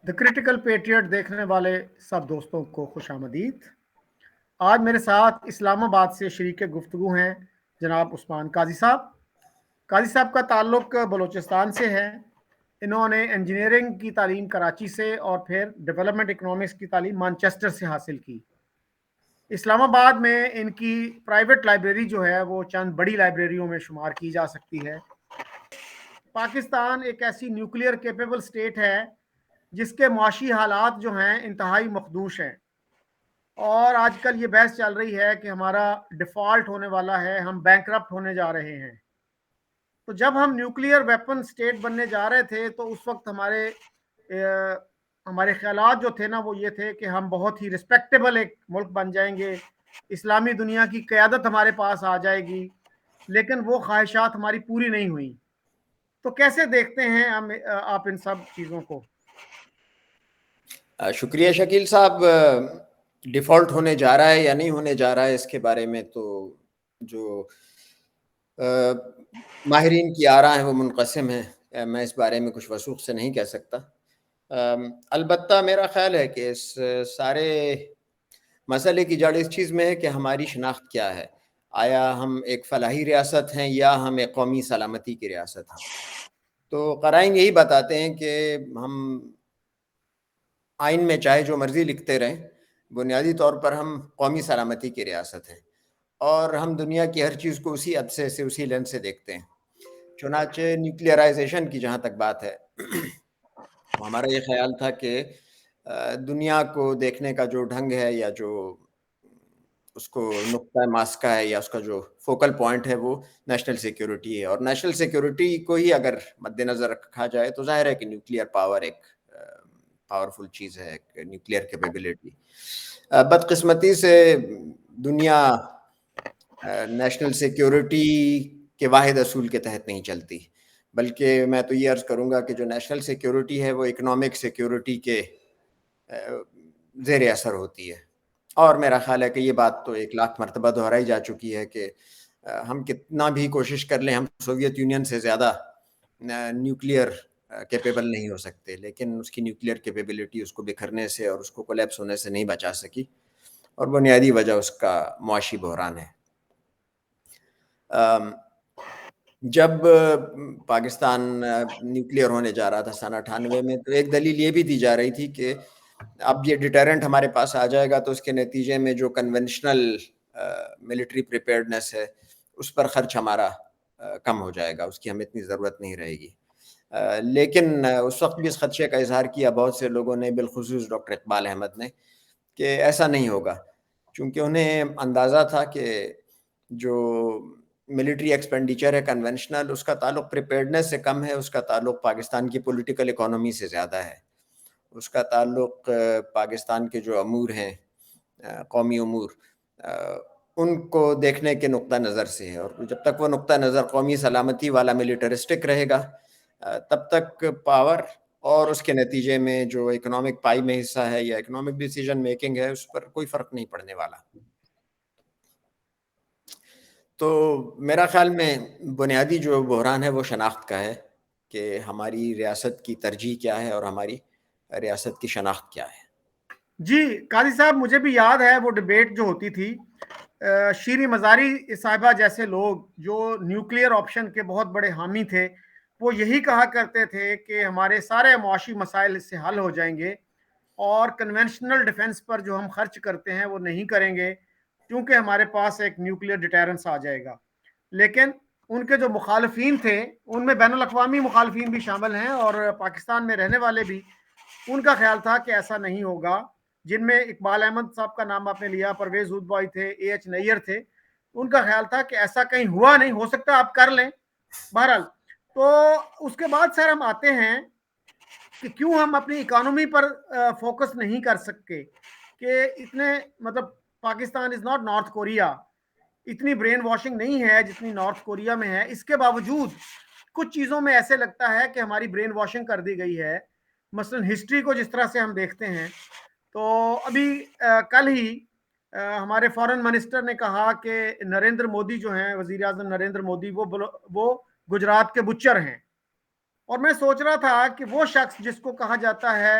The critical patriot دیکھنے والے سب دوستوں کو خوش آمدید۔ آج میرے ساتھ اسلام آباد سے شریک گفتگو ہیں جناب عثمان قاضی صاحب۔ قاضی صاحب کا تعلق بلوچستان سے ہے۔ انہوں نے انجینئرنگ کی تعلیم کراچی سے اور پھر ڈیولپمنٹ اکنامکس کی تعلیم مانچسٹر سے حاصل کی۔ اسلام آباد میں ان کی پرائیویٹ لائبریری جو ہے وہ چند بڑی لائبریریوں میں شمار کی جا سکتی ہے۔ پاکستان ایک ایسی نیوکلیئر کیپیبل سٹیٹ ہے جس کے معاشی حالات جو ہیں انتہائی مخدوش ہیں، اور آج کل یہ بحث چل رہی ہے کہ ہمارا ڈیفالٹ ہونے والا ہے، ہم بینکرپٹ ہونے جا رہے ہیں۔ تو جب ہم نیوکلیئر ویپن سٹیٹ بننے جا رہے تھے تو اس وقت ہمارے خیالات جو تھے نا وہ یہ تھے کہ ہم بہت ہی رسپیکٹیبل ایک ملک بن جائیں گے، اسلامی دنیا کی قیادت ہمارے پاس آ جائے گی، لیکن وہ خواہشات ہماری پوری نہیں ہوئی۔ تو کیسے دیکھتے ہیں آپ ان سب چیزوں کو؟ شکریہ شکیل صاحب۔ ڈیفالٹ ہونے جا رہا ہے یا نہیں ہونے جا رہا ہے اس کے بارے میں تو جو ماہرین کی آراء ہیں وہ منقسم ہیں، میں اس بارے میں کچھ وثوق سے نہیں کہہ سکتا۔ البتہ میرا خیال ہے کہ اس سارے مسئلے کی جڑ اس چیز میں ہے کہ ہماری شناخت کیا ہے۔ آیا ہم ایک فلاحی ریاست ہیں یا ہم ایک قومی سلامتی کی ریاست ہیں؟ تو قرائن یہی بتاتے ہیں کہ ہم آئین میں چاہے جو مرضی لکھتے رہیں، بنیادی طور پر ہم قومی سلامتی کی ریاست ہیں، اور ہم دنیا کی ہر چیز کو اسی عدسے سے اسی لینس سے دیکھتے ہیں۔ چنانچہ نیوکلیئرائزیشن کی جہاں تک بات ہے، ہمارا یہ خیال تھا کہ دنیا کو دیکھنے کا جو ڈھنگ ہے یا جو اس کو نقطہ ماسکہ ہے یا اس کا جو فوکل پوائنٹ ہے وہ نیشنل سیکیورٹی ہے، اور نیشنل سیکیورٹی کو ہی اگر مد نظر رکھا جائے تو ظاہر ہے کہ نیوکلیئر پاور ایک پاورفل چیز ہے، ایک نیوکلیئر کیپیبلٹی۔ بدقسمتی سے دنیا نیشنل سیکیورٹی کے واحد اصول کے تحت نہیں چلتی، بلکہ میں تو یہ عرض کروں گا کہ جو نیشنل سیکیورٹی ہے وہ اکنامک سیکیورٹی کے زیر اثر ہوتی ہے۔ اور میرا خیال ہے کہ یہ بات تو 1,00,000 مرتبہ دہرائی جا چکی ہے کہ ہم کتنا بھی کوشش کر لیں، ہم سوویت یونین سے زیادہ نیوکلیئر کیپیبل نہیں ہو سکتے، لیکن اس کی نیوکلیئر کیپیبلٹی اس کو بکھرنے سے اور اس کو کولیپس ہونے سے نہیں بچا سکی، اور بنیادی وجہ اس کا معاشی بحران ہے۔ جب پاکستان نیوکلیئر ہونے جا رہا تھا سنہ 98 میں، تو ایک دلیل یہ بھی دی جا رہی تھی کہ اب یہ ڈیٹرنٹ ہمارے پاس آ جائے گا تو اس کے نتیجے میں جو کنونشنل ملٹری پریپیئرڈنس ہے اس پر خرچ ہمارا کم ہو جائے گا، اس کی ہمیں اتنی ضرورت نہیں رہے گی۔ لیکن اس وقت بھی اس خدشے کا اظہار کیا بہت سے لوگوں نے، بالخصوص ڈاکٹر اقبال احمد نے، کہ ایسا نہیں ہوگا، چونکہ انہیں اندازہ تھا کہ جو ملٹری ایکسپینڈیچر ہے کنونشنل، اس کا تعلق پریپیئرڈنس سے کم ہے، اس کا تعلق پاکستان کی پولیٹیکل اکانومی سے زیادہ ہے، اس کا تعلق پاکستان کے جو امور ہیں، قومی امور، ان کو دیکھنے کے نقطہ نظر سے ہے۔ اور جب تک وہ نقطہ نظر قومی سلامتی والا ملیٹرسٹک رہے گا، تب تک پاور اور اس کے نتیجے میں جو اکنامک پائی میں حصہ ہے یا اکنامک ڈیسیجن میکنگ ہے، اس پر کوئی فرق نہیں پڑنے والا۔ تو میرا خیال میں بنیادی جو بحران ہے وہ شناخت کا ہے کہ ہماری ریاست کی ترجیح کیا ہے اور ہماری ریاست کی شناخت کیا ہے۔ جی قاضی صاحب، مجھے بھی یاد ہے وہ ڈیبیٹ جو ہوتی تھی، شیریں مزاری صاحبہ جیسے لوگ جو نیوکلیئر آپشن کے بہت بڑے حامی تھے، وہ یہی کہا کرتے تھے کہ ہمارے سارے معاشی مسائل اس سے حل ہو جائیں گے، اور کنونشنل ڈیفنس پر جو ہم خرچ کرتے ہیں وہ نہیں کریں گے کیونکہ ہمارے پاس ایک نیوکلیئر ڈیٹرنس آ جائے گا۔ لیکن ان کے جو مخالفین تھے، ان میں بین الاقوامی مخالفین بھی شامل ہیں اور پاکستان میں رہنے والے بھی، ان کا خیال تھا کہ ایسا نہیں ہوگا، جن میں اقبال احمد صاحب کا نام آپ نے لیا، پرویز ہودبوئی تھے، اے ایچ نیر تھے، ان کا خیال تھا کہ ایسا کہیں ہوا نہیں، ہو سکتا آپ کر لیں۔ بہرحال تو اس کے بعد سر ہم آتے ہیں کہ کیوں ہم اپنی اکانومی پر فوکس نہیں کر سکتے، کہ اتنے مطلب Pakistan is not north Korea, اتنی برین واشنگ نہیں ہے جتنی نارتھ کوریا میں ہے، اس کے باوجود کچھ چیزوں میں ایسے لگتا ہے کہ ہماری برین واشنگ کر دی گئی ہے۔ مثلا ہسٹری کو جس طرح سے ہم دیکھتے ہیں، تو ابھی کل ہی ہمارے فارن منسٹر نے کہا کہ نریندر مودی جو ہیں، وزیر اعظم نریندر مودی، وہ گجرات کے بچر ہیں، اور میں سوچ رہا تھا کہ وہ شخص جس کو کہا جاتا ہے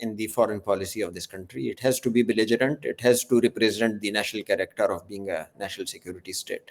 in the foreign policy of this country. It has to be belligerent. It has to represent the national character of being a national security state.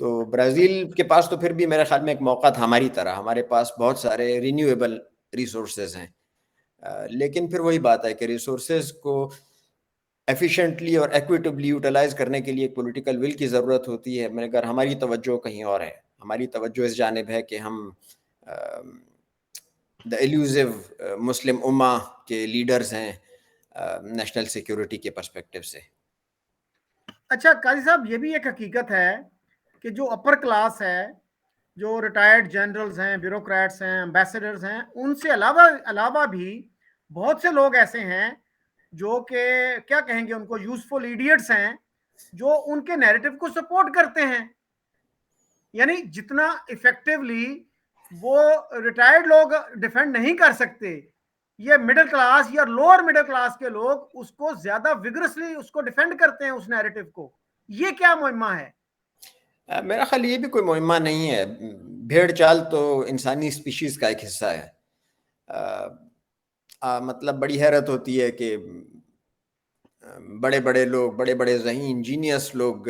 تو برازیل کے پاس تو پھر بھی میرے خیال میں ایک موقع تھا ہماری طرح، ہمارے پاس بہت سارے رینیویبل ریسورسز ہیں، لیکن پھر وہی بات ہے کہ ریسورسز کو ایفیشینٹلی اور ایکویٹیبلی یوٹیلائز کرنے کے لیے ایک پولیٹیکل ول کی ضرورت ہوتی ہے، مگر ہماری توجہ کہیں اور ہے، ہماری توجہ اس جانب ہے کہ ہم دا ایلیوزو مسلم امہ کے لیڈرز ہیں نیشنل سیکیورٹی کے پرسپیکٹو سے۔ اچھا قاضی صاحب، یہ بھی ایک حقیقت ہے کہ جو اپر کلاس ہے، جو ریٹائرڈ جنرلز ہیں، بیوروکریٹس ہیں، امبیسڈرز ہیں، ان سے علاوہ بھی بہت سے لوگ ایسے ہیں جو کہ کیا کہیں گے ان کو، یوزفل ایڈیٹس ہیں، جو ان کے نیریٹو کو سپورٹ کرتے ہیں. یعنی جتنا افیکٹولی وہ ریٹائرڈ لوگ ڈیفینڈ نہیں کر سکتے، یہ مڈل کلاس یا لوور مڈل کلاس کے لوگ اس کو زیادہ وگرسلی اس کو ڈیفینڈ کرتے ہیں اس نیریٹو کو. یہ کیا معمہ ہے؟ میرا خیال یہ بھی کوئی معمہ نہیں ہے، بھیڑ چال تو انسانی اسپیشیز کا ایک حصہ ہے. مطلب بڑی حیرت ہوتی ہے کہ بڑے بڑے لوگ، بڑے بڑے ذہین جینیس لوگ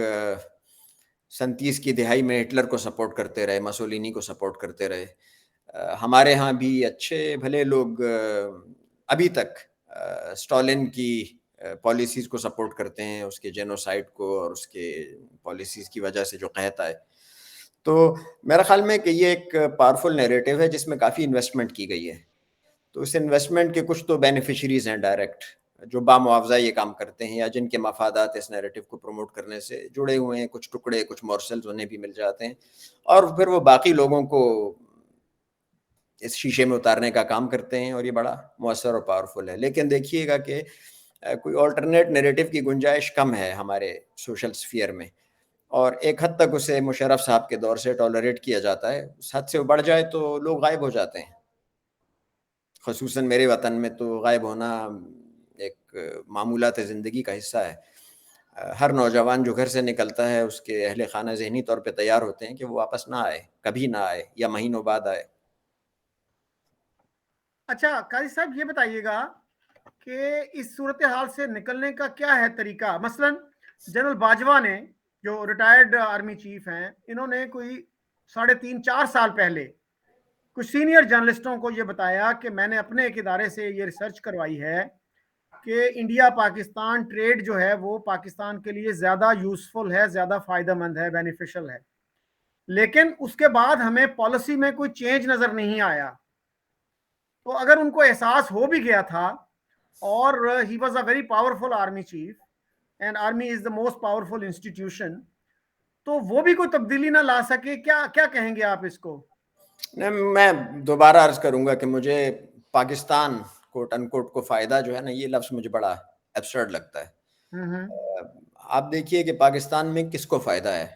37 کی دہائی میں ہٹلر کو سپورٹ کرتے رہے، مسولینی کو سپورٹ کرتے رہے. ہمارے ہاں بھی اچھے بھلے لوگ ابھی تک اسٹالن کی پالیسیز کو سپورٹ کرتے ہیں، اس کے جینوسائڈ کو اور اس کے پالیسیز کی وجہ سے جو قحط آئے. تو میرا خیال میں کہ یہ ایک پاورفل نیریٹو ہے جس میں کافی انویسٹمنٹ کی گئی ہے. تو اس انویسٹمنٹ کے کچھ تو بینیفیشریز ہیں ڈائریکٹ، جو بامعاوضہ یہ کام کرتے ہیں یا جن کے مفادات اس نیریٹو کو پروموٹ کرنے سے جڑے ہوئے ہیں، کچھ ٹکڑے، کچھ مورسلز انہیں بھی مل جاتے ہیں، اور پھر وہ باقی لوگوں کو اس شیشے میں اتارنے کا کام کرتے ہیں، اور یہ بڑا مؤثر اور پاورفل ہے. لیکن دیکھیے گا کہ کوئی آلٹرنیٹ نیریٹو کی گنجائش کم ہے ہمارے سوشل سفیئر میں، اور ایک حد تک اسے مشرف صاحب کے دور سے ٹالریٹ کیا جاتا ہے. اس حد سے بڑھ جائے تو لوگ غائب ہو جاتے ہیں. خصوصاً میرے وطن میں تو غائب ہونا ایک معمولات زندگی کا حصہ ہے. ہر نوجوان جو گھر سے نکلتا ہے اس کے اہل خانہ ذہنی طور پہ تیار ہوتے ہیں کہ وہ واپس نہ آئے، کبھی نہ آئے، یا مہینوں بعد آئے. اچھا قاضی صاحب، یہ بتائیے گا کہ اس صورتحال سے نکلنے کا کیا ہے طریقہ؟ مثلا جنرل باجوہ نے، جو ریٹائرڈ آرمی چیف ہیں، انہوں نے کوئی 3.5-4 سال پہلے کچھ سینئر جرنلسٹوں کو یہ بتایا کہ میں نے اپنے ایک ادارے سے یہ ریسرچ کروائی ہے کہ انڈیا پاکستان ٹریڈ جو ہے وہ پاکستان کے لیے زیادہ یوزفل ہے، زیادہ فائدہ مند ہے، بینیفیشل ہے. لیکن اس کے بعد ہمیں پالیسی میں کوئی چینج نظر نہیں آیا. تو اگر ان کو احساس ہو بھی گیا تھا، اور he was a very powerful army chief and army is the most powerful institution, تو وہ بھی کوئی تبدیلی نہ لا سکے، کیا کہیں گے آپ اس کو؟ میں دوبارہ عرض کروں گا کہ مجھے پاکستان کوٹ ان کوٹ کو فائدہ جو ہے نا، یہ لفظ مجھے بڑا ایبسرڈ لگتا ہے. آپ دیکھیے کہ پاکستان میں کس کو فائدہ ہے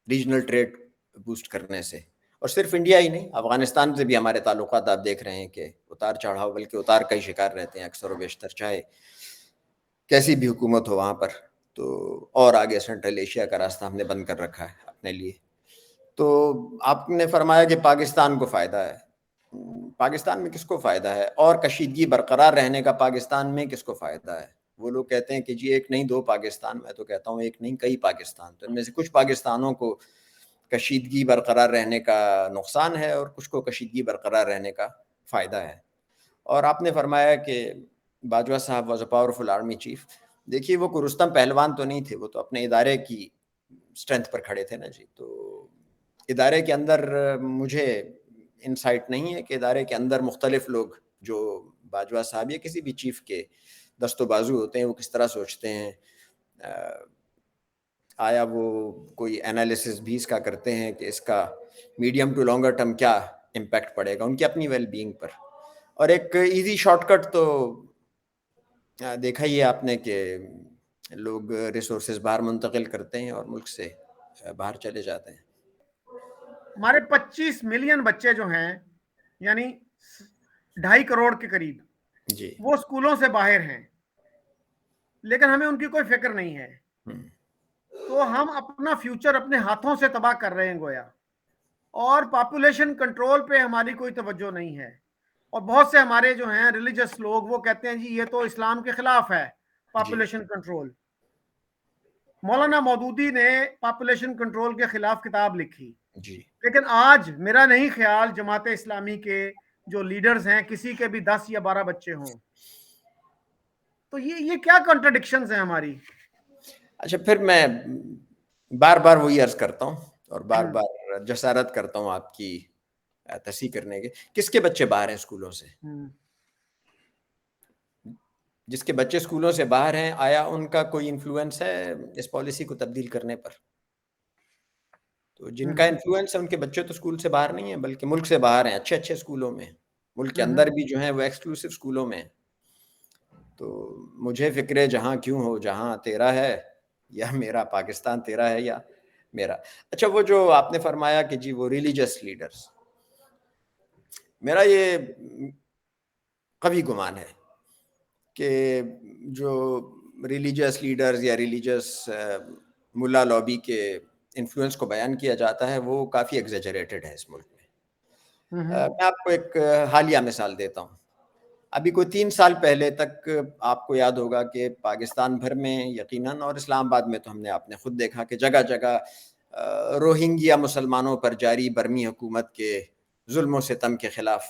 ریجنل ٹریڈ بوسٹ کرنے سے؟ اور صرف انڈیا ہی نہیں، افغانستان سے بھی ہمارے تعلقات آپ دیکھ رہے ہیں کہ اتار چڑھاؤ، بلکہ اتار کا ہی شکار رہتے ہیں اکثر و بیشتر، چاہے کیسی بھی حکومت ہو وہاں پر. تو اور آگے سینٹرل ایشیا کا راستہ ہم نے بند کر رکھا ہے اپنے لیے. تو آپ نے فرمایا کہ پاکستان کو فائدہ ہے. پاکستان میں کس کو فائدہ ہے؟ اور کشیدگی برقرار رہنے کا پاکستان میں کس کو فائدہ ہے؟ وہ لوگ کہتے ہیں کہ جی ایک نہیں دو پاکستان، میں تو کہتا ہوں ایک نہیں کئی پاکستان. تو ان میں سے کچھ پاکستانوں کو کشیدگی برقرار رہنے کا نقصان ہے، اور کچھ کو کشیدگی برقرار رہنے کا فائدہ ہے. اور آپ نے فرمایا کہ باجوہ صاحب was a powerful army chief. دیکھیے وہ کوئی رستم پہلوان تو نہیں تھے، وہ تو اپنے ادارے کی اسٹرینتھ پر کھڑے تھے نا جی. تو ادارے کے اندر مجھے انسائٹ نہیں ہے کہ ادارے کے اندر مختلف لوگ جو باجوہ صاحب یا کسی بھی چیف کے دست و بازو ہوتے ہیں وہ کس طرح سوچتے ہیں. آیا وہ کوئی انالیسس بھی اس کا کرتے ہیں کہ اس کا میڈیم ٹو لانگر ٹرم کیا امپیکٹ پڑے گا ان کی اپنی ویل بینگ پر؟ اور ایک ایزی شارٹ کٹ تو دیکھا ہی ہے آپ نے کہ لوگ ریسورسز باہر منتقل کرتے ہیں اور ملک سے باہر چلے جاتے ہیں. ہمارے 25 ملین بچے جو ہیں، یعنی 2.5 کروڑ کے قریب، جی وہ اسکولوں سے باہر ہیں، لیکن ہمیں ان کی کوئی فکر نہیں ہے. تو ہم اپنا فیوچر اپنے ہاتھوں سے تباہ کر رہے ہیں گویا. اور پاپولیشن کنٹرول پہ ہماری کوئی توجہ نہیں ہے. اور بہت سے ہمارے جو ہیں ریلیجس لوگ وہ کہتے ہیں جی یہ تو اسلام کے خلاف ہے پاپولیشن کنٹرول. مولانا مودودی نے پاپولیشن کنٹرول کے خلاف کتاب لکھی، جی لیکن آج میرا نہیں خیال جماعت اسلامی کے جو لیڈرز ہیں کسی کے بھی 10 یا 12 بچے ہوں. تو یہ کیا کنٹرڈکشنز ہیں ہماری. اچھا، پھر میں بار بار وہی عرض کرتا ہوں اور بار ہوں. بار جسارت کرتا ہوں آپ کی تصحیح کرنے کے. کس کے بچے باہر ہیں اسکولوں سے؟ ہوں. جس کے بچے اسکولوں سے باہر ہیں، آیا ان کا کوئی انفلوئنس ہے اس پالیسی کو تبدیل کرنے پر؟ تو جن کا انفلوئنس ہے ان کے بچے تو اسکول سے باہر نہیں ہیں، بلکہ ملک سے باہر ہیں، اچھے اچھے اسکولوں میں. ملک کے اندر بھی جو ہیں وہ ایکسکلوسیو اسکولوں میں ہیں. تو مجھے فکر جہاں کیوں ہو جہاں تیرا ہے، یا میرا پاکستان تیرا ہے یا میرا. اچھا، وہ جو آپ نے فرمایا کہ جی وہ ریلیجس لیڈرز، میرا یہ قوی گمان ہے کہ جو ریلیجس لیڈرز یا ریلیجس ملا لابی کے انفلوئنس کو بیان کیا جاتا ہے وہ کافی ایگزیجریٹڈ ہے اس ملک میں. میں آپ کو ایک حالیہ مثال دیتا ہوں. ابھی کوئی 3 سال پہلے تک آپ کو یاد ہوگا کہ پاکستان بھر میں یقیناً اور اسلام آباد میں تو ہم نے آپ نے خود دیکھا کہ جگہ جگہ روہنگیا مسلمانوں پر جاری برمی حکومت کے ظلم و ستم کے خلاف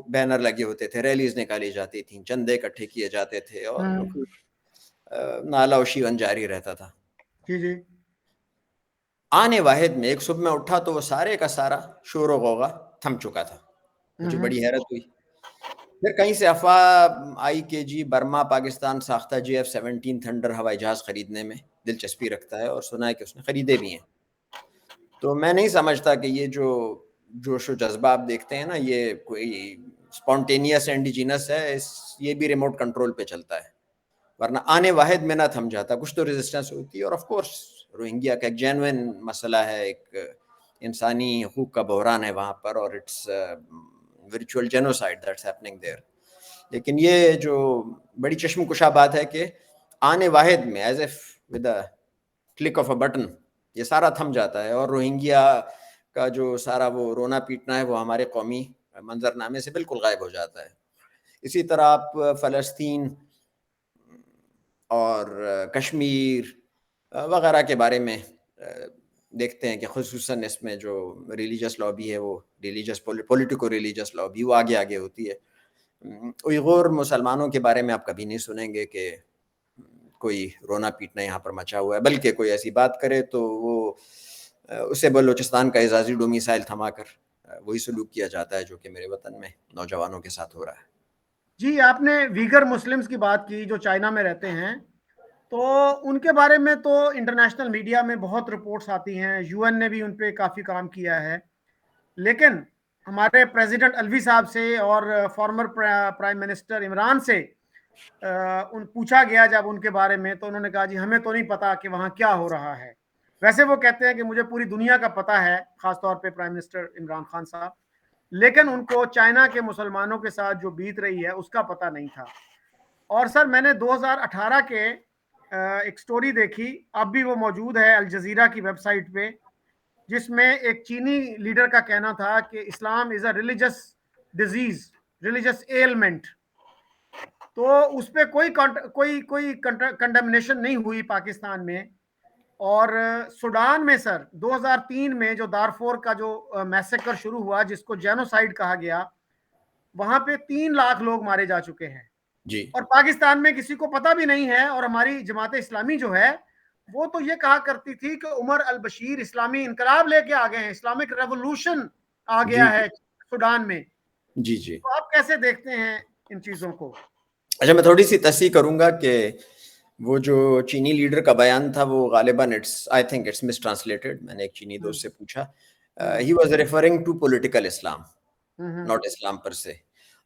بینر لگے ہوتے تھے، ریلیز نکالی جاتی تھیں، چندے اکٹھے کیے جاتے تھے اور نالا و شیون جاری رہتا تھا. جی جی. آنے واحد میں ایک صبح میں اٹھا تو وہ سارے کا سارا شور و غوغا تھم چکا تھا. مجھے بڑی حیرت ہوئی. پھر کہیں سے افواہ آئی کہ جی برما پاکستان ساختہ JF-17 تھنڈر ہوائی جہاز خریدنے میں دلچسپی رکھتا ہے، اور سنا ہے کہ اس نے خریدے بھی ہیں. تو میں نہیں سمجھتا کہ یہ جو جوش و جذبہ آپ دیکھتے ہیں نا، یہ کوئی اسپونٹینیس انڈیجینس ہے. یہ بھی ریموٹ کنٹرول پہ چلتا ہے، ورنہ آنے واحد میں نہ تھم جاتا. کچھ تو ریزسٹنس ہوتی ہے. اور آف کورس روہنگیا کا ایک جینوئن مسئلہ ہے، ایک انسانی حقوق کا بحران ہے وہاں پر، اور it's virtual genocide that's happening there. لیکن یہ جو بڑی چشم کشا بات ہے کہ آنے واحد میں as if with a click of a button یہ سارا تھم جاتا ہے، اور روہنگیا کا جو سارا وہ رونا پیٹنا ہے وہ ہمارے قومی منظرنامے سے بالکل غائب ہو جاتا ہے. اسی طرح آپ فلسطین اور کشمیر وغیرہ کے بارے میں دیکھتے ہیں کہ خصوصاً اس میں جو ریلیجس لابی ہے، وہ ریلیجس پولیٹیکو ریلیجس لابی وہ آگے ہوتی ہے. اوئیغور مسلمانوں کے بارے میں آپ کبھی نہیں سنیں گے کہ کوئی رونا پیٹنا یہاں پر مچا ہوا ہے، بلکہ کوئی ایسی بات کرے تو وہ اسے بلوچستان کا اعزازی ڈومیسائل تھما کر وہی سلوک کیا جاتا ہے جو کہ میرے وطن میں نوجوانوں کے ساتھ ہو رہا ہے. جی، آپ نے ویگر مسلمز کی بات کی جو چائنا میں رہتے ہیں، تو ان کے بارے میں تو انٹرنیشنل میڈیا میں بہت رپورٹس آتی ہیں. UN نے بھی ان پہ کافی کام کیا ہے. لیکن ہمارے پریزیڈنٹ الوی صاحب سے اور فارمر پرائم منسٹر عمران سے پوچھا گیا جب ان کے بارے میں، تو انہوں نے کہا جی ہمیں تو نہیں پتا کہ وہاں کیا ہو رہا ہے. ویسے وہ کہتے ہیں کہ مجھے پوری دنیا کا پتا ہے، خاص طور پہ پرائم منسٹر عمران خان صاحب، لیکن ان کو چائنا کے مسلمانوں کے ساتھ جو بیت رہی ہے اس کا پتہ نہیں تھا. اور سر میں نے 2018 کے ایک سٹوری دیکھی، اب بھی وہ موجود ہے الجزیرہ کی ویب سائٹ پہ، جس میں ایک چینی لیڈر کا کہنا تھا کہ اسلام از اے ریلیجس ڈیزیز، ریلیجس ایلمنٹ. تو اس پہ کوئی کنڈمنیشن نہیں ہوئی پاکستان میں. اور سوڈان میں سر 2003 میں جو دارفور کا جو میسیکر شروع ہوا جس کو جینوسائیڈ کہا گیا، وہاں پہ 3 لاکھ لوگ مارے جا چکے ہیں. جی. اور پاکستان میں کسی کو پتہ بھی نہیں ہے. اور ہماری جماعت اسلامی جو ہے وہ تو یہ کہا کرتی تھی کہ عمر البشیر اسلامی انقلاب لے کے آ گئے ہیں، اسلامک ریولوشن آ جی گیا ہے سوڈان میں. جی جی. تو آپ کیسے دیکھتے ہیں ان چیزوں کو؟ اچھا، میں تھوڑی سی تصحیح کروں گا کہ وہ جو چینی لیڈر کا بیان تھا وہ غالباً I think it's mistranslated. میں نے ایک چینی دوست سے پوچھا، he was referring to political Islam, not Islam per se.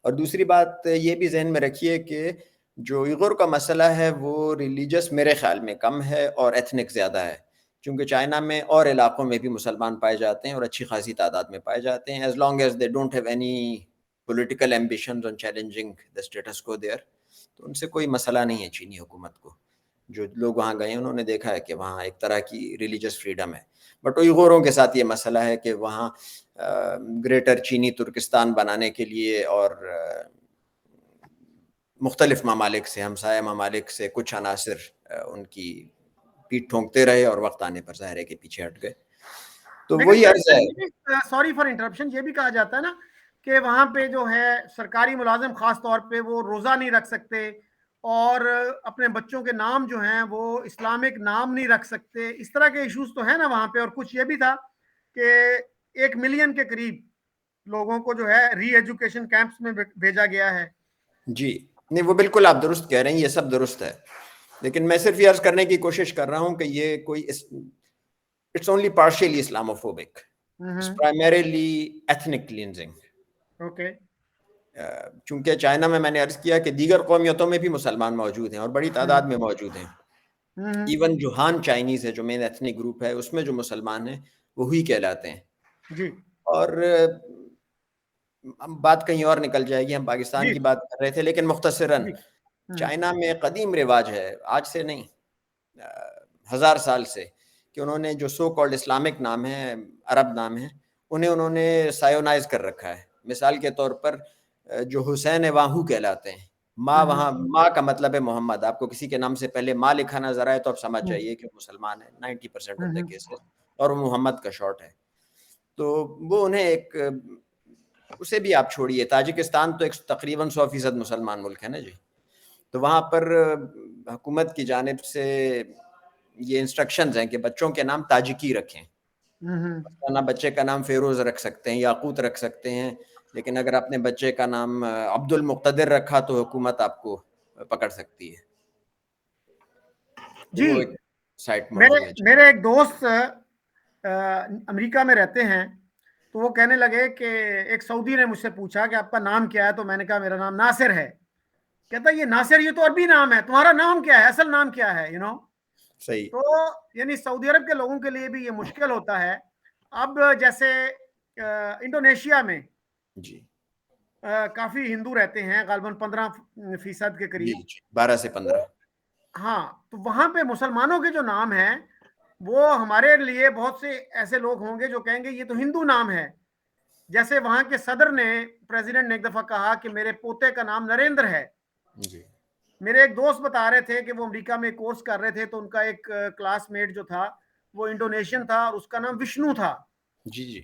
اور دوسری بات یہ بھی ذہن میں رکھیے کہ جو ایغور کا مسئلہ ہے وہ ریلیجس میرے خیال میں کم ہے اور ایتھنک زیادہ ہے، کیونکہ چائنا میں اور علاقوں میں بھی مسلمان پائے جاتے ہیں اور اچھی خاصی تعداد میں پائے جاتے ہیں. As long as they don't have any political ambitions on challenging the status quo there, تو ان سے کوئی مسئلہ نہیں ہے چینی حکومت کو. جو لوگ وہاں گئے ہیں انہوں نے دیکھا ہے کہ وہاں ایک طرح کی ریلیجس فریڈم ہے. بٹ اوئیغوروں کے ساتھ یہ مسئلہ ہے کہ وہاں گریٹر چینی ترکستان بنانے کے لیے اور مختلف ممالک سے، ہمسایہ ممالک سے کچھ عناصر ان کی پیٹ ٹھونکتے رہے اور وقت آنے پر ظاہر ہے کہ پیچھے ہٹ گئے. تو وہی عرض ہے. سوری فار انٹرپشن, یہ بھی کہا جاتا ہے نا کہ وہاں پہ جو ہے سرکاری ملازم خاص طور پہ وہ روزہ نہیں رکھ سکتے اور اپنے بچوں کے نام جو ہیں وہ اسلامک نام نہیں رکھ سکتے. اس طرح کے ایشوز تو ہیں نا وہاں پہ. اور کچھ یہ بھی تھا کہ 1 ملین کے قریب لوگوں کو جو ہے ری ایجوکیشن کیمپس میں بھیجا گیا ہے. جی نہیں, وہ بالکل آپ درست کہہ رہے ہیں, یہ سب درست ہے, لیکن میں صرف یہ عرض کرنے کی کوشش کر رہا ہوں کہ یہ کوئی it's only partially Islamophobic, it's primarily ethnic cleansing. Okay. چونکہ چائنا میں نے عرض کیا کہ دیگر قومیتوں میں بھی مسلمان موجود ہیں اور بڑی تعداد میں موجود ہیں. ایون جو ہان چائنیز ہے, جو مین ایتھنک گروپ ہے, اس میں جو مسلمان ہیں وہی کہلاتے ہیں. جی. اور بات کہیں اور نکل جائے گی, ہم پاکستان کی بات کر رہے تھے, لیکن مختصراً چائنا میں قدیم رواج ہے, آج سے نہیں 1000 سال سے, کہ انہوں نے جو سو کالڈ اسلامک نام ہیں, عرب نام ہیں, انہوں نے سائونائز کر رکھا ہے. مثال کے طور پر جو حسین ہے وہاں ہو کہلاتے ہیں. ماں, وہاں ماں کا مطلب ہے محمد. آپ کو کسی کے نام سے پہلے ماں لکھا نظر آئے تو آپ سمجھ جائیے کہ مسلمان ہے 90% آف دا کیسز, اور وہ محمد کا شارٹ ہے. تو وہ انہیں ایک, اسے بھی آپ چھوڑیے, تاجکستان تو ایک تقریباً 100% مسلمان ملک ہے نا جی, تو وہاں پر حکومت کی جانب سے یہ انسٹرکشنز ہیں کہ بچوں کے نام تاجکی رکھیں. بچے کا نام فیروز رکھ سکتے ہیں, یاقوت رکھ سکتے ہیں, لیکن اگر آپ نے بچے کا نام عبد المقتدر رکھا تو حکومت آپ کو پکڑ سکتی ہے. جی. وہ ایک سائٹ موضوع ہے. میرے ایک دوست امریکہ میں رہتے ہیں, تو وہ کہنے لگے کہ ایک سعودی نے مجھ سے پوچھا کہ آپ کا نام کیا ہے, تو میں نے کہا میرا نام ناصر ہے. کہتا یہ ناصر یہ تو عربی نام ہے, تمہارا نام کیا ہے, اصل نام کیا ہے, صحیح. تو یعنی سعودی عرب کے لوگوں کے لیے بھی یہ مشکل ہوتا ہے. اب جیسے انڈونیشیا میں جی کافی ہندو رہتے ہیں, غالباً 15% کے قریب. 12 سے 15. ہاں, تو وہاں پہ مسلمانوں کے جو نام ہیں وہ ہمارے لیے بہت سے ایسے لوگ ہوں گے جو کہیں گے یہ تو ہندو نام ہے. جیسے وہاں کے صدر نے, پریزیڈنٹ نے ایک دفعہ کہا کہ میرے پوتے کا نام نریندر ہے. جی. میرے ایک دوست بتا رہے تھے کہ وہ امریکہ میں کورس کر رہے تھے, تو ان کا ایک کلاس میٹ جو تھا وہ انڈونیشین تھا اور اس کا نام وشنو تھا. جی جی.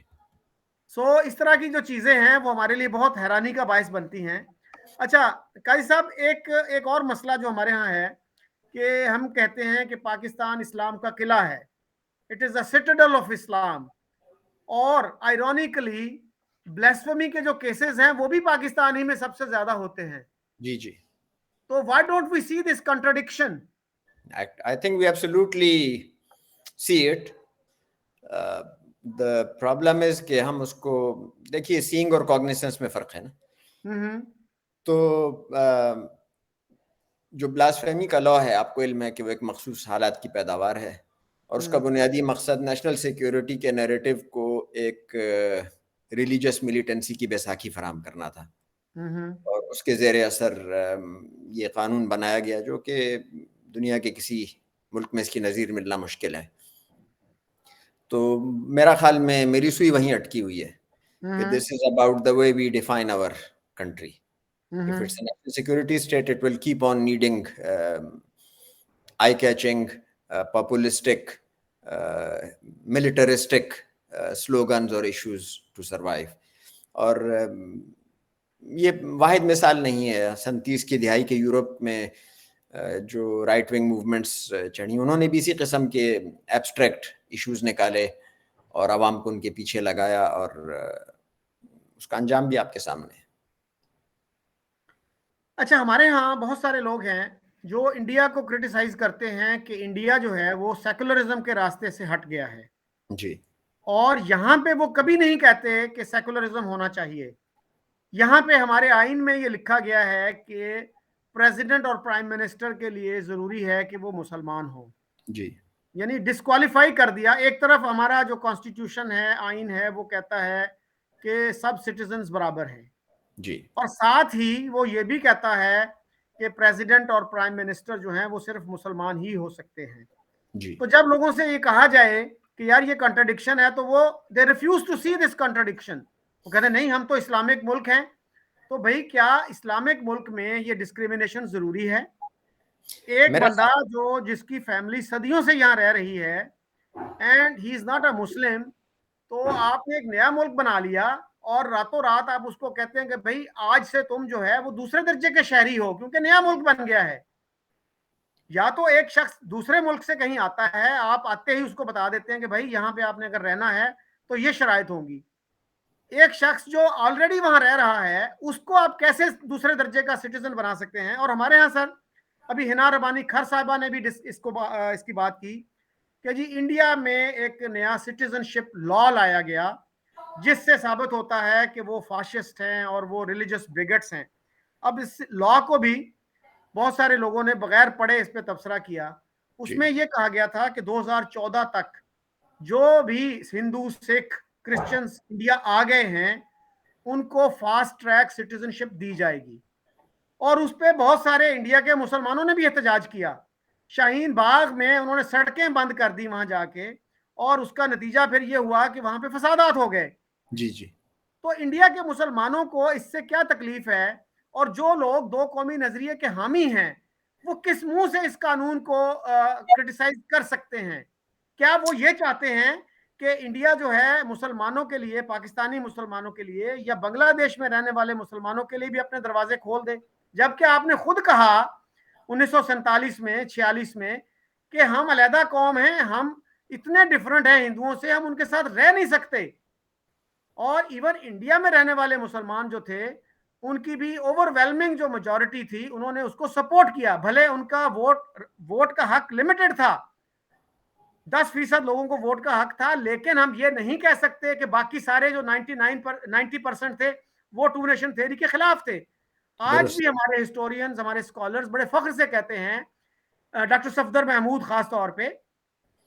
سو اس طرح کی جو چیزیں ہیں وہ ہمارے لیے بہت حیرانی کا باعث بنتی ہیں. اچھا قاضی صاحب, ایک اور مسئلہ جو ہمارے ہاں ہے کہ ہم کہتے ہیں کہ پاکستان اسلام کا قلعہ ہے, اٹ از اے سٹیڈل آف اسلام, اور آئرونیکلی بلیسفمی کے جو کیسز ہیں وہ بھی پاکستان ہی میں سب سے زیادہ ہوتے ہیں. جی جی. تو why don't we see this contradiction? I think we absolutely see it. The problem is کہ ہم اس کو دیکھیے, سینگ اور کوگنیسنس میں فرق ہے نا. تو جو بلاسفیمی کا لا ہے, آپ کو علم ہے کہ وہ ایک مخصوص حالات کی پیداوار ہے, اور اس کا بنیادی مقصد نیشنل سیکیورٹی کے نیریٹو کو ایک ریلیجس ملیٹنسی کی بیساکھی فراہم کرنا تھا. اور اس کے زیر اثر یہ قانون بنایا گیا, جو کہ دنیا کے کسی ملک میں اس کی نظیر ملنا مشکل ہے. تو میرا خیال میں میری سوئی وہیں اٹکی ہوئی ہے کہ this is about the way we define our country. If it's a national security state, it will keep on needing eye-catching, populistic, militaristic slogans or issues to survive. اور یہ واحد مثال نہیں ہے. 37 کی دہائی کے یورپ میں جو رائٹ ونگ موومنٹس چڑھی, انہوں نے بھی اسی قسم کے ایبسٹریکٹ ایشوز نکالے اور عوام کو ان کے پیچھے لگایا, اور اس کا انجام بھی آپ کے سامنے ہے. اچھا, ہمارے ہاں بہت سارے لوگ ہیں جو انڈیا کو کرٹیسائز کرتے ہیں کہ انڈیا جو ہے وہ سیکولرزم کے راستے سے ہٹ گیا ہے. جی. اور یہاں پہ وہ کبھی نہیں کہتے کہ سیکولرزم ہونا چاہیے. یہاں پہ ہمارے آئین میں یہ لکھا گیا ہے کہ پریزیڈنٹ اور پرائم منسٹر کے لیے ضروری ہے کہ وہ مسلمان ہوں. جی. یعنی ڈسکوالیفائی کر دیا. ایک طرف ہمارا جو کانسٹیٹیوشن ہے, آئین ہے, وہ کہتا ہے کہ سب سٹیزنز برابر ہیں. جی. اور ساتھ ہی وہ یہ بھی کہتا ہے کہ پریزیڈنٹ اور پرائم منسٹر جو ہیں وہ صرف مسلمان ہی ہو سکتے ہیں. جی. تو جب لوگوں سے یہ کہا جائے کہ یار یہ کنٹراڈکشن ہے, تو وہ they refuse to see this contradiction. وہ کہتے ہیں نہیں, ہم تو اسلامک ملک ہیں. تو بھائی کیا اسلامک ملک میں یہ ڈسکریمنیشن ضروری ہے؟ ایک میرا بندہ جو جس کی فیملی صدیوں سے یہاں رہ رہی ہے and he is not a مسلم, تو آپ نے ایک نیا ملک بنا لیا اور راتوں رات آپ اس کو کہتے ہیں کہ بھائی آج سے تم جو ہے وہ دوسرے درجے کے شہری ہو کیونکہ نیا ملک بن گیا ہے. یا تو ایک شخص دوسرے ملک سے کہیں آتا ہے, آپ آتے ہی اس کو بتا دیتے ہیں کہ بھائی یہاں پہ آپ نے اگر رہنا ہے تو یہ شرائط ہوں گی. ایک شخص جو آلریڈی وہاں رہ رہا ہے اس کو آپ کیسے دوسرے درجے کا سٹیزن بنا سکتے ہیں؟ اور ہمارے ہاں سر ابھی ہنا ربانی کھر صاحبہ نے بھی اس کی بات کی کہ جی انڈیا میں ایک نیا سٹیزن شپ لا لایا گیا جس سے ثابت ہوتا ہے کہ وہ فاشسٹ ہیں اور وہ ریلیجس بگٹس ہیں. اب اس لا کو بھی بہت سارے لوگوں نے بغیر پڑھے اس پہ تبصرہ کیا. اس جی میں یہ کہا گیا تھا کہ 2014 تک جو بھی ہندو سکھ کرسچنز انڈیا آ گئے ہیں ان کو فاسٹ ٹریک سٹیزن شپ دی جائے گی. اور اس پہ بہت سارے انڈیا کے مسلمانوں نے بھی احتجاج کیا. شاہین باغ میں انہوں نے سڑکیں بند کر دی وہاں جا کے, اور اس کا نتیجہ پھر یہ ہوا کہ وہاں پہ فسادات ہو گئے. جی جی تو انڈیا کے مسلمانوں کو اس سے کیا تکلیف ہے؟ اور جو لوگ دو قومی نظریے کے حامی ہیں وہ کس منہ سے اس قانون کو کرٹیسائز کر سکتے ہیں؟ کیا وہ یہ چاہتے ہیں کہ انڈیا جو ہے مسلمانوں کے لیے, پاکستانی مسلمانوں کے لیے یا بنگلہ دیش میں رہنے والے مسلمانوں کے لیے بھی اپنے دروازے کھول دے؟ جبکہ آپ نے خود کہا 1947 میں 46 میں کہ ہم علیحدہ قوم ہیں, ہم اتنے ڈفرنٹ ہیں ہندوؤں سے, ہم ان کے ساتھ رہ نہیں سکتے. اور ایون انڈیا میں رہنے والے مسلمان جو تھے ان کی بھی اوور ویلمنگ جو میجورٹی تھی انہوں نے اس کو سپورٹ کیا, بھلے ان کا ووٹ کا حق لمیٹڈ تھا, 10% لوگوں کو ووٹ کا حق تھا, لیکن ہم یہ نہیں کہہ سکتے کہ باقی سارے جو 90% تھے وہ ٹو نیشن تھیوری کے خلاف تھے. آج درست. بھی ہمارے ہسٹورینز, ہمارے اسکالرز بڑے فخر سے کہتے ہیں, ڈاکٹر صفدر محمود خاص طور پہ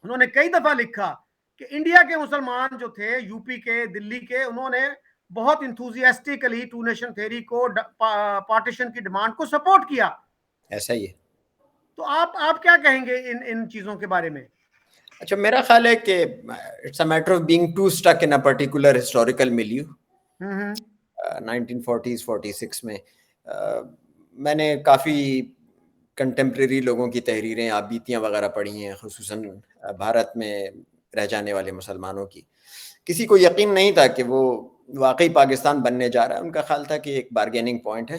انہوں نے کئی دفعہ لکھا کہ انڈیا کے مسلمان جو تھے یو پی کے, دلی کے, انہوں نے بہت انتھوزیاسٹکلی ٹو نیشن تھیوری کو, پارٹیشن کی ڈیمانڈ کو سپورٹ کیا. ایسا ہی ہے. تو آپ کیا کہیں گے ان چیزوں کے بارے میں؟ اچھا, میرا خیال ہے کہ it's a matter of being to stick in a particular historical milieu. 1940s 46 میں میں نے کافی کنٹمپریری لوگوں کی تحریریں, آپ بیتیاں وغیرہ پڑھی ہیں, خصوصاً بھارت میں رہ جانے والے مسلمانوں کی. کسی کو یقین نہیں تھا کہ وہ واقعی پاکستان بننے جا رہا ہے. ان کا خیال تھا کہ ایک بارگیننگ پوائنٹ ہے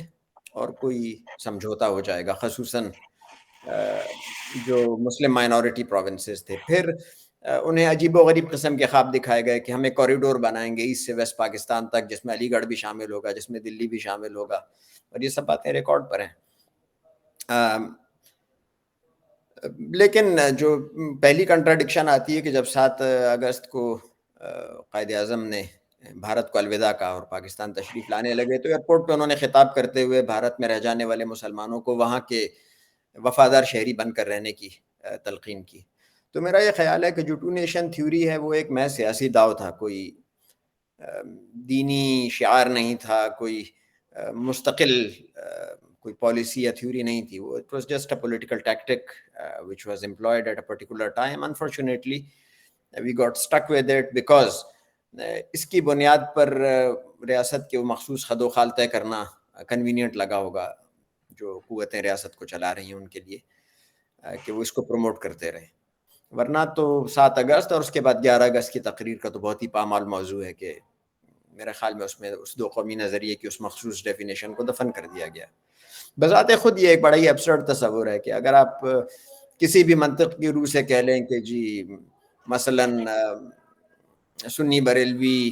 اور کوئی سمجھوتا ہو جائے گا, خصوصاً جو مسلم مائنورٹی پروونسز تھے. پھر انہیں عجیب و غریب قسم کے خواب دکھائے گئے کہ ہم ایک کوریڈور بنائیں گے ایسٹ سے ویسٹ پاکستان تک, جس میں علی گڑھ بھی شامل ہوگا, جس میں دلی بھی شامل ہوگا, اور یہ سب باتیں ریکارڈ پر ہیں. لیکن جو پہلی کنٹراڈکشن آتی ہے کہ جب 7 اگست کو قائد اعظم نے بھارت کو الوداع کہا اور پاکستان تشریف لانے لگے, تو ایئرپورٹ پہ انہوں نے خطاب کرتے ہوئے بھارت میں رہ جانے والے مسلمانوں کو وہاں کے وفادار شہری بن کر رہنے کی تلقین کی. تو میرا یہ خیال ہے کہ جو ٹو نیشن تھیوری ہے وہ ایک محض سیاسی داؤ تھا, کوئی دینی شعار نہیں تھا, کوئی مستقل کوئی پالیسی یا تھیوری نہیں تھی. وہ it was just a political tactic which was employed at a particular time. Unfortunately we got stuck with it because اس کی بنیاد پر ریاست کے وہ مخصوص خد و خال طے کرنا کنوینئنٹ لگا ہوگا جو قوتیں ریاست کو چلا رہی ہیں ان کے لیے, کہ وہ اس کو پروموٹ کرتے رہے. ورنہ تو 7 اگست اور اس کے بعد 11 اگست کی تقریر کا تو بہت ہی پامال موضوع ہے کہ میرے خیال میں اس میں اس دو قومی نظریے کی اس مخصوص ڈیفینیشن کو دفن کر دیا گیا. بذات خود یہ ایک بڑا ہی ایبسرڈ تصور ہے کہ اگر آپ کسی بھی منطق کی روح سے کہہ لیں کہ جی مثلاً سنی بریلوی,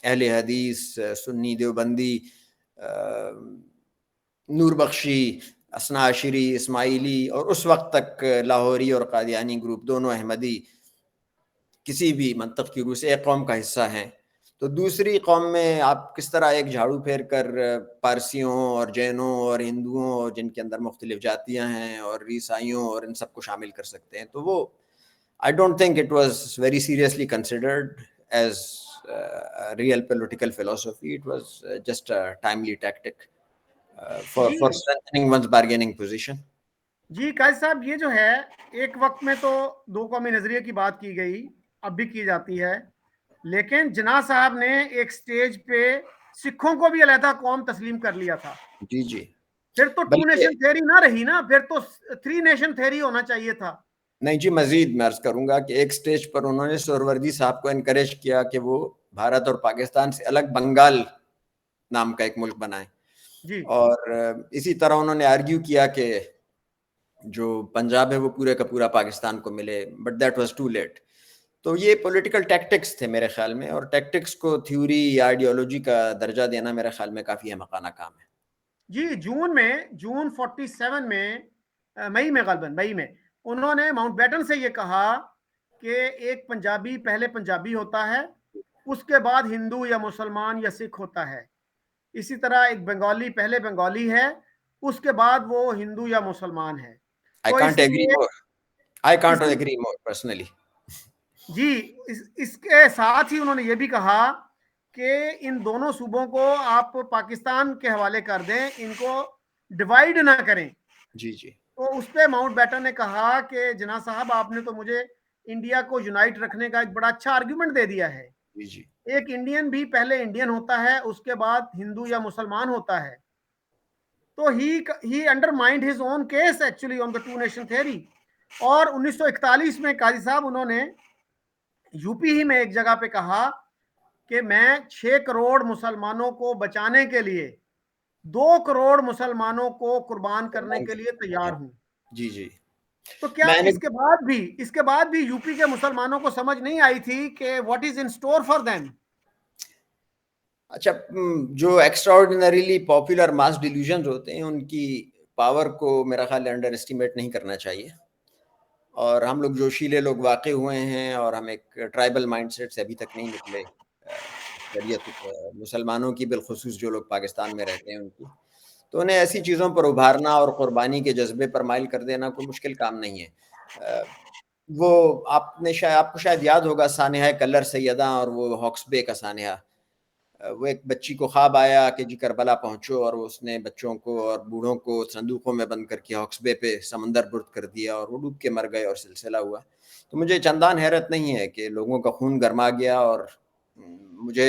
اہل حدیث, سنی دیوبندی, نور بخشی, اثنا عشری, اسماعیلی, اور اس وقت تک لاہوری اور قادیانی گروپ دونوں احمدی کسی بھی منطق کی روح سے ایک قوم کا حصہ ہیں, تو دوسری قوم میں آپ کس طرح ایک جھاڑو پھیر کر پارسیوں اور جینوں اور ہندوؤں اور جن کے اندر مختلف جاتیاں ہیں اور عیسائیوں اور ان سب کو شامل کر سکتے ہیں. تو وہ I don't think it was very seriously considered as a real political philosophy. It was just a timely tactic for strengthening one's bargaining position. جی قائد صاحب, یہ جو ہے ایک وقت میں تو دو قومی نظریے کی بات کی گئی, اب بھی کی جاتی ہے, لیکن جناح صاحب نے ایک سٹیج پہ سکھوں کو بھی علیحدہ قوم تسلیم کر لیا تھا. جی جی پھر تو 2 بلکہ نیشن تھیوری نہ رہی نا, پھر تو 3 نیشن تھیوری ہونا چاہیے تھا. نہیں جی, مزید میں عرض کروں گا کہ ایک سٹیج پر انہوں نے سہروردی صاحب کو انکریج کیا کہ وہ بھارت اور پاکستان سے الگ بنگال نام کا ایک ملک بنائیں, جی اور اسی طرح انہوں نے آرگیو کیا کہ جو پنجاب ہے وہ پورے کا پورا پاکستان کو ملے, but that was too late. تو یہ پولیٹیکل ٹیکٹکس تھے میرے خیال میں, اور ٹیکٹکس کو تھیوری یا آئیڈیالوجی کا درجہ دینا میرے خیال میں کافی احمقانہ کام ہے. جی, جون 47 میں, مئی میں غالباً مئی میں انہوں نے ماؤنٹ بیٹن سے یہ کہا کہ ایک پنجابی پہلے پنجابی ہوتا ہے, اس کے بعد ہندو یا مسلمان یا سکھ ہوتا ہے. اسی طرح ایک بنگالی پہلے بنگالی ہے, اس کے بعد وہ ہندو یا مسلمان ہے. I تو اس can't agree لیے more. I can't us agree more personally. جی اس کے ساتھ ہی انہوں نے یہ بھی کہا کہ ان دونوں صوبوں کو آپ پاکستان کے حوالے کر دیں, ان کو ڈیوائیڈ نہ کریں. جی جی تو اس پہ ماؤنٹ بیٹن نے کہا کہ جناح صاحب آپ نے تو مجھے انڈیا کو یونائٹ رکھنے کا ایک بڑا اچھا آرگیومنٹ دے دیا ہے. جی جی ایک انڈین بھی پہلے انڈین ہوتا ہے, اس کے بعد ہندو یا مسلمان ہوتا ہے. تو he undermined his own case actually on the 2 nation theory. اور 1941 میں قاضی صاحب انہوں نے یو پی ہی میں ایک جگہ پہ کہا کہ میں 6 کروڑ مسلمانوں کو بچانے کے لیے 2 کروڑ مسلمانوں کو قربان کرنے کے لیے تیار ہوں. جی جی تو کیا میں نے اس کے بعد بھی یو پی کے مسلمانوں کو سمجھ نہیں آئی تھی کہ what is in store for them? اچھا, جو ایکسٹرا آرڈینریلی پاپولر ماس ڈیلیوژنز ہوتے ہیں ان کی پاور کو میرا خیال ہے انڈر اسٹیمیٹ نہیں کرنا چاہیے. اور ہم لوگ جوشیلے لوگ واقع ہوئے ہیں, اور ہم ایک ٹرائبل مائنڈ سیٹ سے ابھی تک نہیں نکلے. شریعت مسلمانوں کی بالخصوص جو لوگ پاکستان میں رہتے ہیں ان کی, تو انہیں ایسی چیزوں پر ابھارنا اور قربانی کے جذبے پر مائل کر دینا کوئی مشکل کام نہیں ہے. وہ آپ کو شاید یاد ہوگا سانحہ کلر سیدہ اور وہ ہاکس بے کا سانحہ. وہ ایک بچی کو خواب آیا کہ جی کربلا پہنچو, اور اس نے بچوں کو اور بوڑھوں کو صندوقوں میں بند کر کے ہاکس بے پہ سمندر برد کر دیا, اور وہ ڈوب کے مر گئے اور سلسلہ ہوا. تو مجھے چندان حیرت نہیں ہے کہ لوگوں کا خون گرما گیا, اور مجھے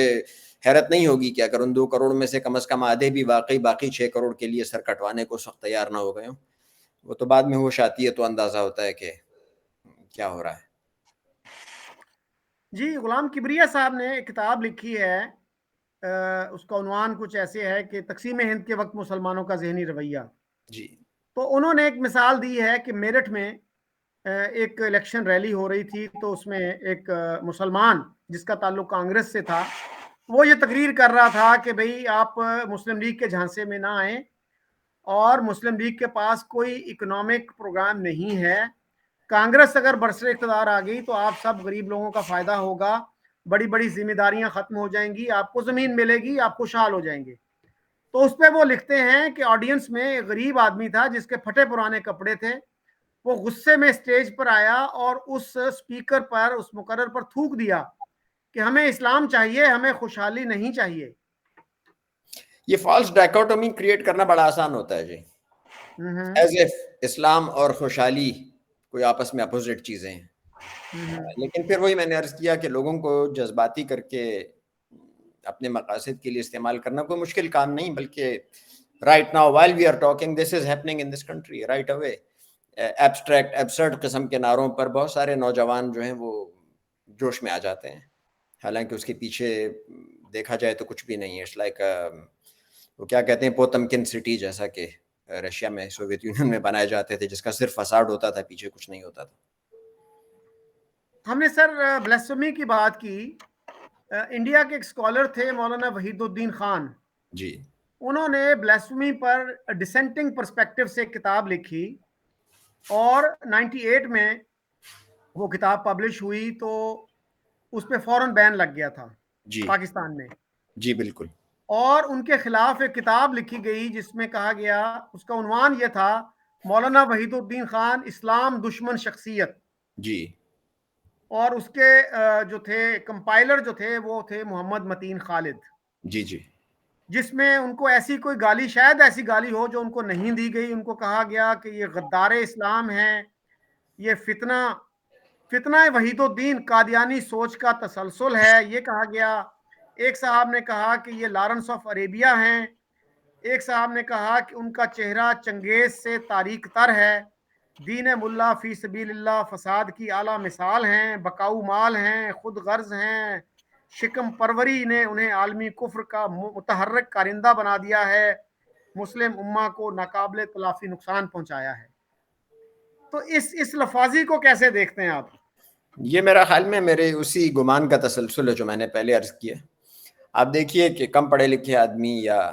حیرت نہیں ہوگی کہ اگر ان 2 کروڑ میں سے کم از کم آدھے بھی واقعی باقی 6 کروڑ کے لیے سر کٹوانے کو سخت تیار نہ ہو گئے ہوں. وہ تو بعد میں ہوش آتی ہے تو اندازہ ہوتا ہے کہ کیا ہو رہا ہے. جی, غلام کبریہ صاحب نے ایک کتاب لکھی ہے, اس کا عنوان کچھ ایسے ہے کہ تقسیم ہند کے وقت مسلمانوں کا ذہنی رویہ. جی تو انہوں نے ایک مثال دی ہے کہ میرٹھ میں ایک الیکشن ریلی ہو رہی تھی, تو اس میں ایک مسلمان جس کا تعلق کانگریس سے تھا, وہ یہ تقریر کر رہا تھا کہ بھئی آپ مسلم لیگ کے جھانسے میں نہ آئیں, اور مسلم لیگ کے پاس کوئی اکنامک پروگرام نہیں ہے. کانگریس اگر برسر اقتدار آ گئی تو آپ سب غریب لوگوں کا فائدہ ہوگا, بڑی بڑی ذمہ داریاں ختم ہو جائیں گی, آپ کو زمین ملے گی, آپ خوشحال ہو جائیں گے. تو اس پہ وہ لکھتے ہیں کہ آڈینس میں ایک غریب آدمی تھا جس کے پھٹے پرانے کپڑے تھے. وہ غصے میں اسٹیج پر آیا اور اس اسپیکر پر, اس مقرر پر تھوک دیا کہ ہمیں اسلام چاہیے, ہمیں خوشحالی نہیں چاہیے. یہ فالس ڈائکوٹومی کریٹ کرنا بڑا آسان ہوتا ہے جی, ایز اف اسلام اور خوشحالی کوئی آپس میں اپوزٹ چیزیں ہیں. لیکن پھر وہی میں نے عرض کیا کہ لوگوں کو جذباتی کر کے اپنے مقاصد کے لیے استعمال کرنا کوئی مشکل کام نہیں, بلکہ right now while we are talking this is happening in this country right away. Abstract absurd قسم کے نعروں پر بہت سارے نوجوان جو ہیں وہ جوش میں آ جاتے ہیں, حالانکہ اس کے پیچھے دیکھا جائے تو کچھ بھی نہیں ہے. اٹس لائک وہ کیا کہتے ہیں پوتمکن سٹی, جیسا کہ رشیا میں سوویت یونین میں بنائے جاتے تھے, جس کا صرف فساد ہوتا تھا, پیچھے کچھ نہیں ہوتا تھا. ہم نے سر بلاسفیمی کی بات کی. انڈیا کے ایک اسکالر تھے مولانا وحید الدین خان, جی انہوں نے بلاسفیمی پر ڈسینٹنگ پرسپیکٹو سے کتاب لکھی, اور 98 میں وہ کتاب پبلش ہوئی تو اس پہ فوراً بین لگ گیا تھا جی پاکستان میں. جی بالکل. اور ان کے خلاف ایک کتاب لکھی گئی جس میں کہا گیا, اس کا عنوان یہ تھا مولانا وحید الدین خان اسلام دشمن شخصیت. جی اور اس کے جو تھے کمپائلر جو تھے وہ تھے محمد متین خالد. جی جی جس میں ان کو ایسی کوئی گالی, شاید ایسی گالی ہو جو ان کو نہیں دی گئی, ان کو کہا گیا کہ یہ غدار اسلام ہے, یہ فتنہ وحید الدین قادیانی سوچ کا تسلسل ہے, یہ کہا گیا. ایک صاحب نے کہا کہ یہ لارنس آف عریبیا ہیں, ایک صاحب نے کہا کہ ان کا چہرہ چنگیز سے تاریک تر ہے، دین ملا فی سبیل اللہ فساد کی اعلیٰ مثال ہیں، بکاؤ مال ہیں، خود غرض ہیں، شکم پروری نے انہیں عالمی کفر کا متحرک کارندہ بنا دیا ہے، مسلم امہ کو ناقابل تلافی نقصان پہنچایا ہے۔ تو اس لفاظی کو کیسے دیکھتے ہیں آپ؟ یہ میرا خیال میں میرے اسی گمان کا تسلسل ہے جو میں نے پہلے عرض کیا۔ آپ دیکھیے کہ کم پڑھے لکھے آدمی یا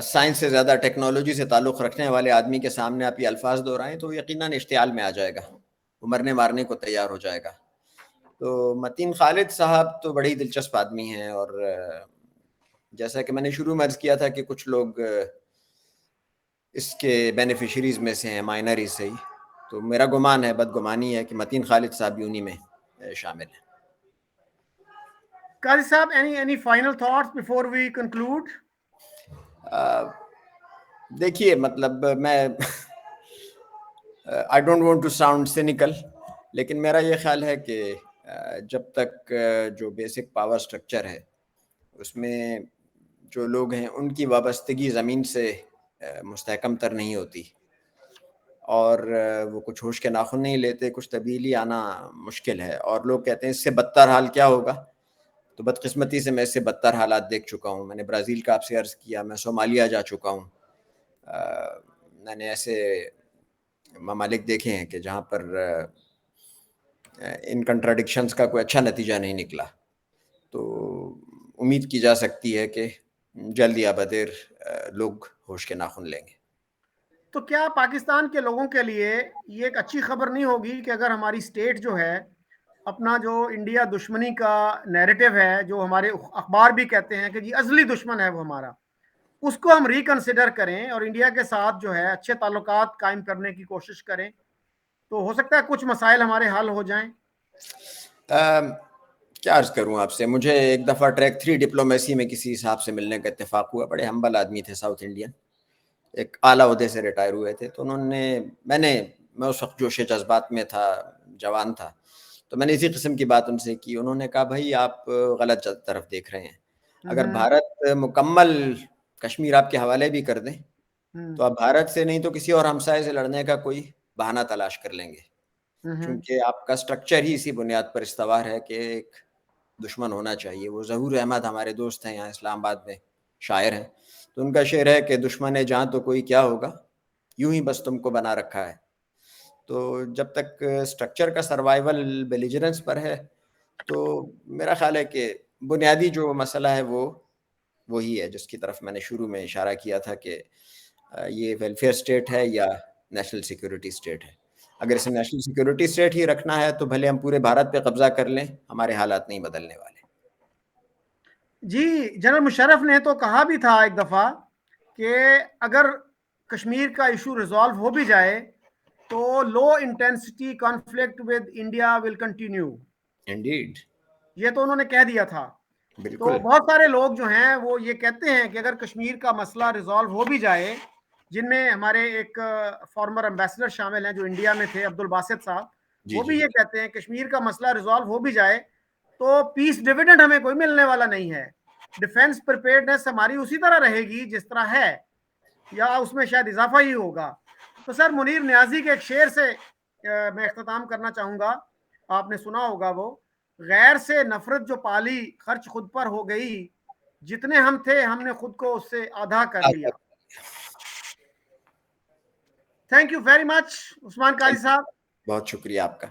سائنس سے زیادہ ٹیکنالوجی سے تعلق رکھنے والے آدمی کے سامنے آپ یہ الفاظ دہرائیں تو یقیناً اشتعال میں آ جائے گا، وہ مرنے مارنے کو تیار ہو جائے گا۔ تو متین خالد صاحب تو بڑی دلچسپ آدمی ہیں، اور جیسا کہ میں نے شروع میں عرض کیا تھا کہ کچھ لوگ اس کے بینیفیشریز میں سے ہیں، مائنریز سے ہی، تو میرا گمان ہے، بدگمانی ہے، کہ متین خالد صاحب بھی انہی میں شامل ہیں۔ قاضی صاحب any final thoughts before we conclude؟ دیکھیے مطلب میں I don't want to sound cynical، لیکن میرا یہ خیال ہے کہ جب تک جو بیسک پاور سٹرکچر ہے اس میں جو لوگ ہیں ان کی وابستگی زمین سے مستحکم تر نہیں ہوتی، اور وہ کچھ ہوش کے ناخن نہیں لیتے، کچھ تبدیلی آنا مشکل ہے۔ اور لوگ کہتے ہیں اس سے بدتر حال کیا ہوگا، تو بدقسمتی سے میں اس سے بدتر حالات دیکھ چکا ہوں۔ میں نے برازیل کا آپ سے عرض کیا، میں صومالیہ جا چکا ہوں، میں نے ایسے ممالک دیکھے ہیں کہ جہاں پر ان کنٹراڈکشنز کا کوئی اچھا نتیجہ نہیں نکلا۔ تو امید کی جا سکتی ہے کہ جلد یا بدیر لوگ ہوش کے ناخن لیں گے۔ تو کیا پاکستان کے لوگوں کے لیے یہ ایک اچھی خبر نہیں ہوگی کہ اگر ہماری اسٹیٹ جو ہے اپنا جو انڈیا دشمنی کا نیریٹو ہے، جو ہمارے اخبار بھی کہتے ہیں کہ جی ازلی دشمن ہے وہ ہمارا، اس کو ہم ریکنسیڈر کریں اور انڈیا کے ساتھ جو ہے اچھے تعلقات قائم کرنے کی کوشش کریں، تو ہو سکتا ہے کچھ مسائل ہمارے حل ہو جائیں؟ کیا عرض کروں آپ سے، مجھے ایک دفعہ ٹریک 3 ڈپلومیسی میں کسی صاحب سے ملنے کا اتفاق ہوا، بڑے ہمبل آدمی تھے، ساؤتھ انڈین، ایک اعلیٰ عہدے سے ریٹائر ہوئے تھے۔ تو انہوں نے میں اس وقت جوش جذبات میں تھا، جوان تھا، تو میں نے اسی قسم کی بات ان سے کی۔ انہوں نے کہا بھائی آپ غلط طرف دیکھ رہے ہیں، اگر بھارت مکمل کشمیر آپ کے حوالے بھی کر دیں تو آپ بھارت سے نہیں تو کسی اور ہمسائے سے لڑنے کا کوئی بہانہ تلاش کر لیں گے، چونکہ آپ کا سٹرکچر ہی اسی بنیاد پر استوار ہے کہ ایک دشمن ہونا چاہیے۔ وہ ظہور احمد ہمارے دوست ہیں، یہاں اسلام آباد میں شاعر ہیں، تو ان کا شعر ہے کہ دشمن جہاں تو کوئی کیا ہوگا، یوں ہی بس تم کو بنا رکھا ہے۔ تو جب تک سٹرکچر کا سروائیول بیلیجرنس پر ہے تو میرا خیال ہے کہ بنیادی جو مسئلہ ہے وہ وہی ہے جس کی طرف میں نے شروع میں اشارہ کیا تھا کہ یہ ویلفیئر اسٹیٹ ہے یا نیشنل سیکیورٹی اسٹیٹ ہے۔ اگر اسے نیشنل سیکیورٹی اسٹیٹ ہی رکھنا ہے تو بھلے ہم پورے بھارت پہ قبضہ کر لیں، ہمارے حالات نہیں بدلنے والے۔ جی، جنرل مشرف نے تو کہا بھی تھا ایک دفعہ کہ اگر کشمیر کا ایشو ریزالو ہو بھی جائے تو low intensity conflict with India will continue. Indeed, یہ تو انہوں نے کہہ دیا تھا۔ تو بالکل۔ بہت سارے لوگ جو ہیں وہ یہ کہتے ہیں کہ اگر کشمیر کا مسئلہ ریزالو ہو بھی جائے، جن میں ہمارے ایک فارمر ایمبیسڈر شامل ہیں جو انڈیا میں تھے، عبد الباسط صاحب، وہ بھی یہ کہتے ہیں کشمیر کا مسئلہ ریزالو ہو بھی جائے تو پیس ڈیویڈنڈ ہمیں کوئی ملنے والا نہیں ہے، ڈیفنس پریپیئرڈنس ہماری اسی طرح رہے گی جس طرح ہے، یا اس میں شاید اضافہ ہی ہوگا۔ تو سر، منیر نیازی کے ایک شعر سے میں اختتام کرنا چاہوں گا، آپ نے سنا ہوگا، وہ غیر سے نفرت جو پالی خرچ خود پر ہو گئی، جتنے ہم تھے ہم نے خود کو اس سے آدھا کر لیا۔ تھینک یو ویری مچ عثمان قاضی صاحب۔ بہت شکریہ آپ کا۔